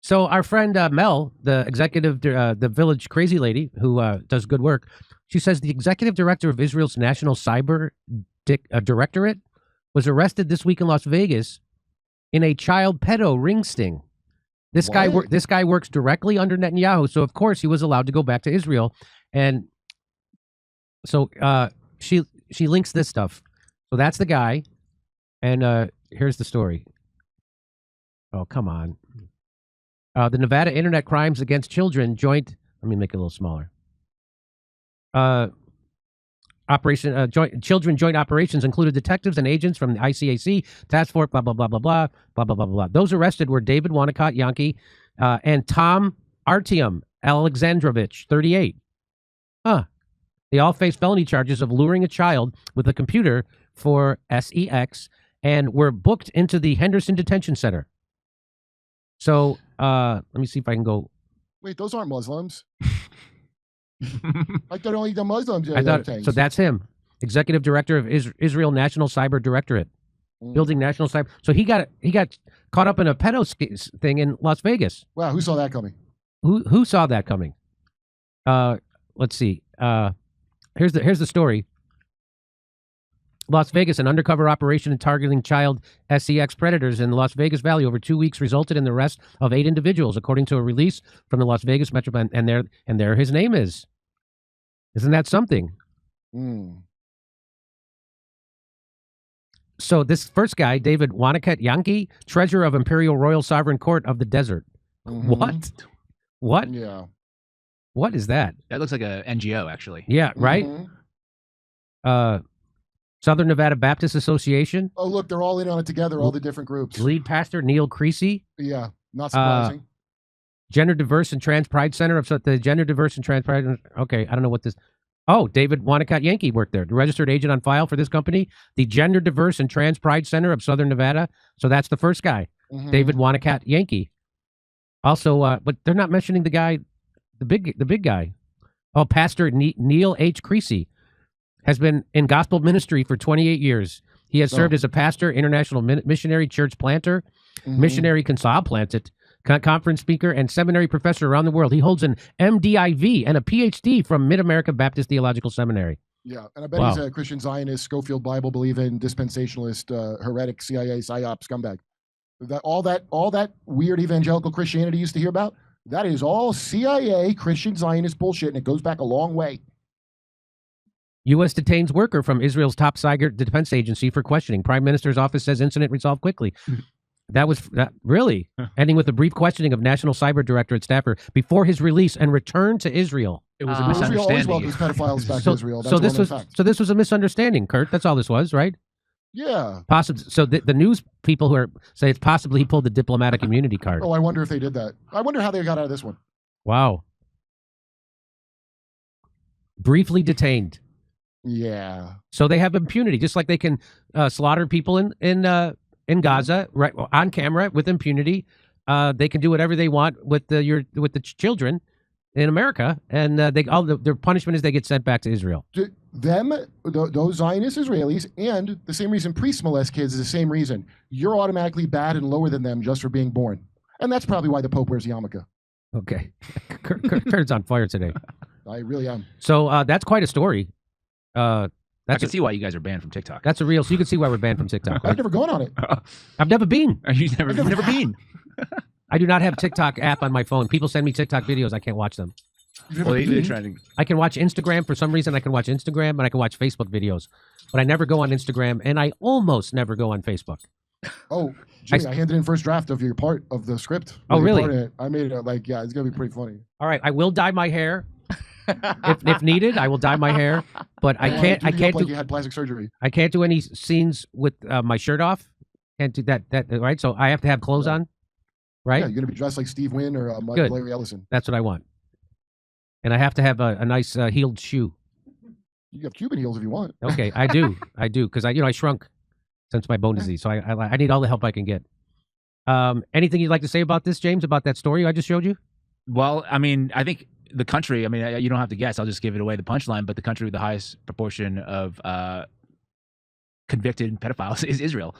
So our friend Mel, the executive, the village crazy lady who does good work, she says the executive director of Israel's National Cyber Directorate was arrested this week in Las Vegas in a child pedo ring sting. This guy works directly under Netanyahu, so of course he was allowed to go back to Israel. And so she links this stuff. So that's the guy, and here's the story. Oh, come on. The Nevada Internet Crimes Against Children Joint. Let me make it a little smaller. Children Joint Operations included detectives and agents from the ICAC task force. Blah blah blah blah blah blah blah blah blah. Those arrested were David Wanacott Yankee and Tom Artyom Alexandrovich, 38. They all faced felony charges of luring a child with a computer for sex and were booked into the Henderson Detention Center. So let me see if I can go. Wait, those aren't Muslims. I thought only the Muslims. So that's him, executive director of Israel National Cyber Directorate, building national cyber. So he got caught up in a pedo thing in Las Vegas. Wow, who saw that coming? Who saw that coming? Let's see. Here's the story. Las Vegas, an undercover operation targeting child sex predators in the Las Vegas Valley over 2 weeks resulted in the arrest of 8 individuals, according to a release from the Las Vegas Metro. And there his name is. Isn't that something? So this first guy, David Wanacott Yankee, treasurer of Imperial Royal Sovereign Court of the Desert. What? Yeah. What is that? That looks like a NGO, actually. Yeah, right? Southern Nevada Baptist Association. Oh, look, they're all in on it together, all the different groups. Lead pastor Neil Creasy. Yeah, not surprising. Gender Diverse and Trans Pride Center of the Gender Diverse and Trans Pride. Okay, I don't know what this. Oh, David Wanacott Yankee worked there. The registered agent on file for this company, the Gender Diverse and Trans Pride Center of Southern Nevada. So that's the first guy, David Wanacott Yankee. Also, but they're not mentioning the guy, the big guy. Oh, Pastor Neil H. Creasy has been in gospel ministry for 28 years. He has served as a pastor, international missionary, church planter, missionary planted, conference speaker, and seminary professor around the world. He holds an MDiv and a PhD from Mid-America Baptist Theological Seminary. Yeah, and I bet he's a Christian Zionist, Schofield Bible believing, dispensationalist, heretic, CIA, psyop, scumbag. All that weird evangelical Christianity you used to hear about, that is all CIA, Christian Zionist bullshit, and it goes back a long way. U.S. detains worker from Israel's top cyber defense agency for questioning. Prime Minister's office says incident resolved quickly. Really ending with a brief questioning of National Cyber Directorate staffer before his release and return to Israel. It was a misunderstanding. Israel always welcomes pedophiles back to Israel. That's so this was a misunderstanding, Kurt. That's all this was, right? Yeah. Possibly. So the news people who say it's possibly he pulled the diplomatic immunity card. Oh, I wonder if they did that. I wonder how they got out of this one. Wow. Briefly detained. Yeah. So they have impunity, just like they can slaughter people in Gaza, right, on camera with impunity. They can do whatever they want with the children in America, and their punishment is they get sent back to Israel. Those Zionist Israelis, and the same reason priests molest kids is the same reason. You're automatically bad and lower than them just for being born, and that's probably why the Pope wears yarmulke. Okay, Kurt's on fire today. I really am. So that's quite a story. I can see why you guys are banned from TikTok. That's a real. So you can see why we're banned from TikTok. Right? I've never gone on it. I've never been. You've never been. I do not have TikTok app on my phone. People send me TikTok videos. I can't watch them. I can watch Instagram. For some reason, I can watch Instagram, and I can watch Facebook videos. But I never go on Instagram, and I almost never go on Facebook. Oh, Jimmy, I handed in first draft of your part of the script. Oh, really? I made it it's going to be pretty funny. All right, I will dye my hair. if needed, I will dye my hair, but I can't do. You had plastic surgery. I can't do any scenes with my shirt off. Can't do that. Right. So I have to have clothes on. Right. Yeah, you're gonna be dressed like Steve Wynn or Larry Ellison. That's what I want. And I have to have a nice heeled shoe. You have Cuban heels if you want. Okay, I do, because I shrunk since my bone disease, so I need all the help I can get. Anything you'd like to say about this, James? About that story I just showed you? Well, I mean, I think the country, I mean, you don't have to guess. I'll just give it away, the punchline, but the country with the highest proportion of convicted pedophiles is Israel.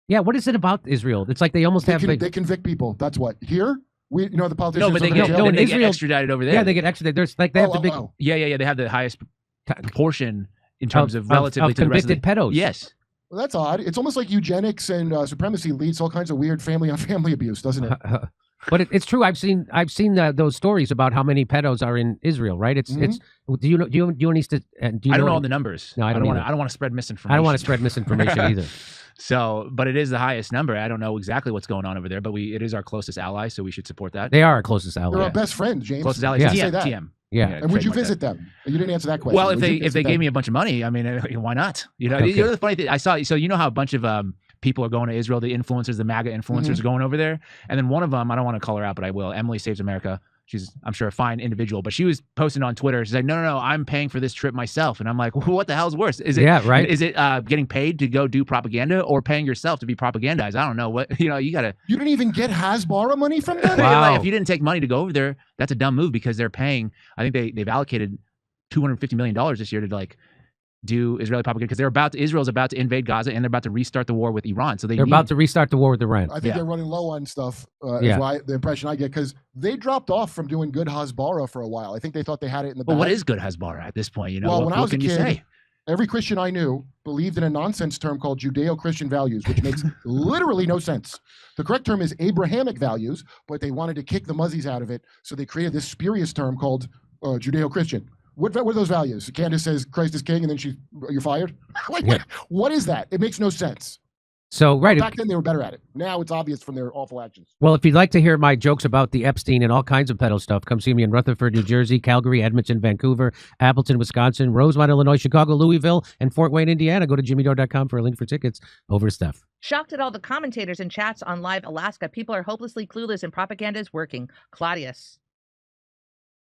Yeah, what is it about Israel? It's like they almost have. They convict people. That's what. Here, the politicians. No, but they over in get, jail. in they get Israel- extradited over there. Yeah, they get extradited. There's like they have the big Yeah. They have the highest proportion in terms of relatively of to the rest of the convicted pedos. Yes. Well, that's odd. It's almost like eugenics and supremacy leads to all kinds of weird family-on-family abuse, doesn't it? But it's true. I've seen those stories about how many pedos are in Israel. Right? It's do you know? Do you need to? Do you I don't know know all the numbers. No, I don't want to spread misinformation. I don't want to spread misinformation either. So, but it is the highest number. I don't know exactly what's going on over there, but it is our closest ally, so we should support that. They are our closest ally. They're our best friend, James. Closest ally. Yeah. Say that. TM. Yeah. And would you visit them? You didn't answer that question. Well, Would you if visit they them? gave me a bunch of money, I mean, why not? Okay. You know the funny thing I saw. So you know how a bunch of people are going to Israel, the influencers, the MAGA influencers are going over there, and then one of them, I don't want to call her out, but I will. Emily Saves America. She's, I'm sure, a fine individual, but she was posting on Twitter. She's like, no, I'm paying for this trip myself. And I'm like, well, what the hell's worse? Is it, Is it getting paid to go do propaganda or paying yourself to be propagandized? I don't know what, you got to. You didn't even get Hasbara money from them? Wow. Like, if you didn't take money to go over there, that's a dumb move because they're paying, I think they've allocated $250 million this year to like do Israeli propaganda because Israel's about to invade Gaza and they're about to restart the war with Iran. So they're about to restart the war with Iran. I think they're running low on stuff. Is the impression I get because they dropped off from doing good Hasbara for a while. I think they thought they had it in the bag. Well, what is good Hasbara at this point? Well, when I was what can a kid, you say? Every Christian I knew believed in a nonsense term called Judeo-Christian values, which makes literally no sense. The correct term is Abrahamic values, but they wanted to kick the muzzies out of it, so they created this spurious term called Judeo-Christian. What are those values? Candace says Christ is king, and then you're fired? What is that? It makes no sense. So, right. Back then, they were better at it. Now it's obvious from their awful actions. Well, if you'd like to hear my jokes about the Epstein and all kinds of pedo stuff, come see me in Rutherford, New Jersey, Calgary, Edmonton, Vancouver, Appleton, Wisconsin, Rosemont, Illinois, Chicago, Louisville, and Fort Wayne, Indiana. Go to jimmydore.com for a link for tickets. Over to Steph. Shocked at all the commentators and chats on Live Alaska. People are hopelessly clueless and propaganda is working. Claudius.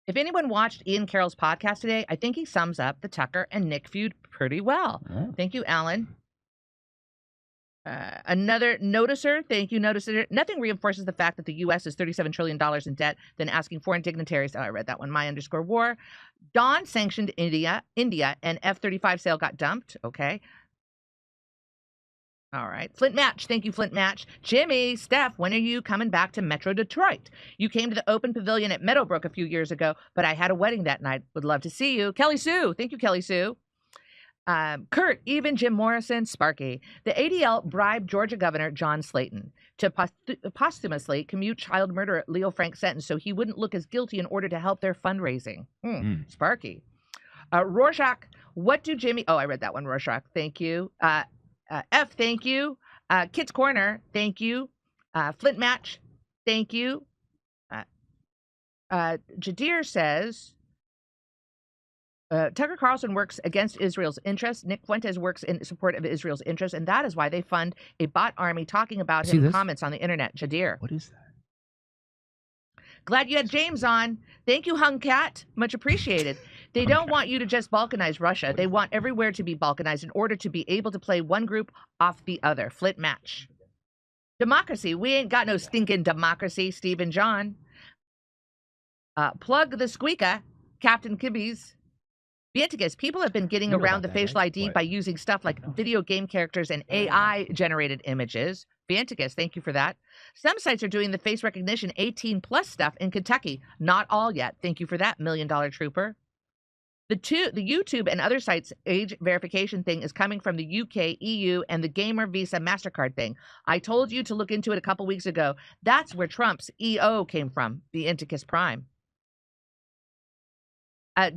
If anyone watched Ian Carroll's podcast today, I think he sums up the Tucker and Nick feud pretty well. Oh. Thank you, Alan. Another noticer. Thank you, noticer. Nothing reinforces the fact that the U.S. is $37 trillion in debt than asking foreign dignitaries. Oh, I read that one. My_war. Dawn sanctioned India, and F-35 sale got dumped. Okay. All right. Flint Match. Thank you, Flint Match. Jimmy, Steph, when are you coming back to Metro Detroit? You came to the open pavilion at Meadowbrook a few years ago, but I had a wedding that night. Would love to see you. Kelly Sue. Thank you, Kelly Sue. Kurt, even Jim Morrison, Sparky. The ADL bribed Georgia Governor John Slayton to posthumously commute child murderer Leo Frank's sentence so he wouldn't look as guilty in order to help their fundraising. Sparky. Rorschach, what do Jimmy... Oh, I read that one, Rorschach. Thank you. F, thank you. Kids Corner, thank you. Flint Match, thank you. Jadir says, Tucker Carlson works against Israel's interests. Nick Fuentes works in support of Israel's interests, and that is why they fund a bot army talking about him in comments on the internet. Jadir. What is that? Glad you had James on. Thank you, Hung Cat. Much appreciated. They don't want you to just balkanize Russia. They want everywhere to be balkanized in order to be able to play one group off the other. Flint Match. Democracy. We ain't got no stinking democracy, Steve and John. Plug the squeaker, Captain Kibbies. Vietigas, people have been getting around the facial ID by using stuff like video game characters and AI-generated images. Vietigas, thank you for that. Some sites are doing the face recognition 18+ stuff in Kentucky. Not all yet. Thank you for that, $1 Million Trooper. The YouTube and other sites' age verification thing is coming from the UK, EU, and the Gamer Visa MasterCard thing. I told you to look into it a couple weeks ago. That's where Trump's EO came from, the Inticus Prime.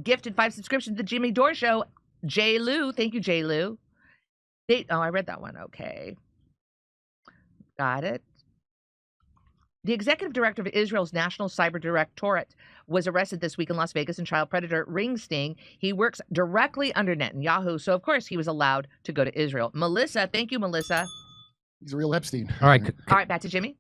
Gifted 5 subscriptions to the Jimmy Dore Show. J. Lou. Thank you, J. Lou. I read that one. Okay. Got it. The executive director of Israel's National Cyber Directorate was arrested this week in Las Vegas in child predator ring sting. He works directly under Netanyahu, so of course he was allowed to go to Israel. Melissa, thank you, Melissa. He's a real Epstein. All right. All right, back to Jimmy.